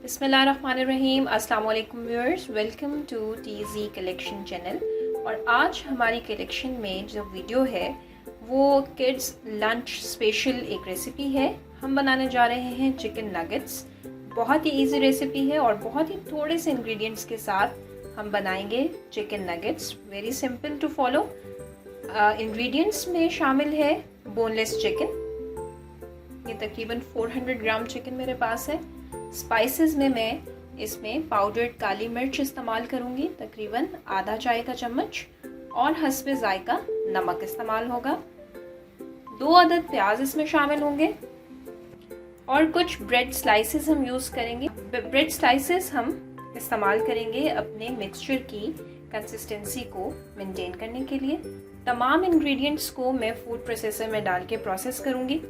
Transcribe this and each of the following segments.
बिस्मिल्लाहिर्रहमानिर्रहीम। अस्सलाम वालेकुम viewers, welcome to TG collection channel. और आज हमारी कलेक्शन में जो वीडियो है वो किड्स लंच स्पेशल एक रेसिपी है। हम बनाने जा रहे हैं चिकन नगेट्स। बहुत ही इजी रेसिपी है और बहुत ही थोड़े से इंग्रेडिएंट्स के साथ हम बनाएंगे chicken nuggets. Very simple to follow. Ingredients में शामिल है बोनलेस चिकन, ये तकरीबन 400 ग्राम चिकन मेरे पास है। स्पाइसेस में मैं इसमें पाउडर्ड काली मिर्च इस्तेमाल करूंगी, तकरीबन आधा चाय का चम्मच, और हस्बे जायका नमक इस्तेमाल होगा। 2 अदद प्याज इसमें शामिल होंगे और कुछ ब्रेड स्लाइसेस हम यूज़ करेंगे। ब्रेड स्लाइसेस हम इस्तेमाल करेंगे अपने मिक्सचर की कंसिस्टेंसी को मेंटेन करने के लिए। तमाम इंग्रेडिएंट्स को मैं फूड प्रोसेसर में डाल के प्रोसेस करूंगी।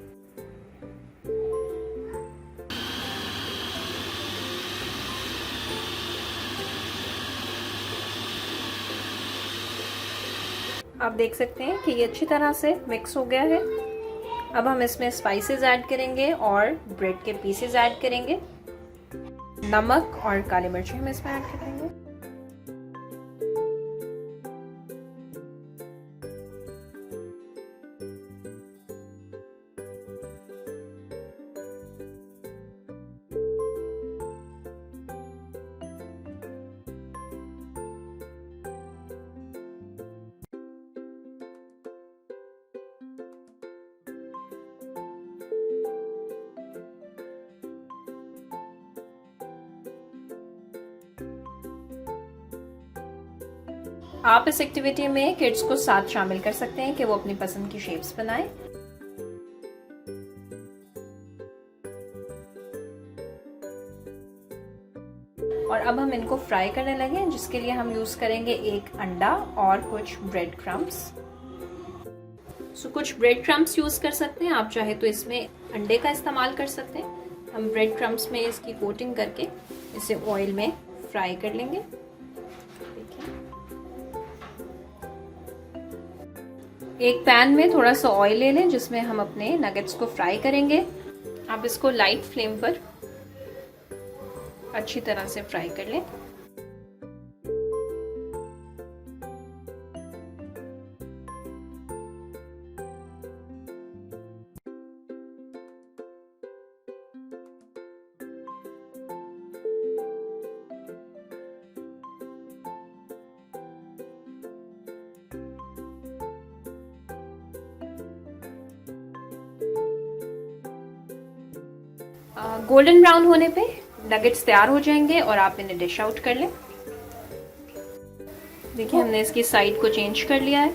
आप देख सकते हैं कि ये अच्छी तरह से मिक्स हो गया है। अब हम इसमें स्पाइसेस ऐड करेंगे और ब्रेड के पीसेस ऐड करेंगे। नमक और काली मिर्च हम इसमें ऐड करेंगे। आप इस एक्टिविटी में किड्स को साथ शामिल कर सकते हैं कि वो अपनी पसंद की शेप्स बनाएं। और अब हम इनको फ्राई करने लगे, जिसके लिए हम यूज करेंगे एक अंडा और कुछ ब्रेड क्रम्स। कुछ ब्रेड क्रम्स यूज कर सकते हैं आप, चाहे तो इसमें अंडे का इस्तेमाल कर सकते हैं। हम ब्रेड क्रम्स में इसकी कोटिंग करके इसे ऑयल में फ्राई कर लेंगे। एक पैन में थोड़ा सा ऑयल ले लें जिसमें हम अपने नगेट्स को फ्राई करेंगे। आप इसको लाइट फ्लेम पर अच्छी तरह से फ्राई कर लें। गोल्डन ब्राउन होने पे नगेट्स तैयार हो जाएंगे और आप इन्हें डिश आउट कर लें। देखिए हमने इसकी साइड को चेंज कर लिया है।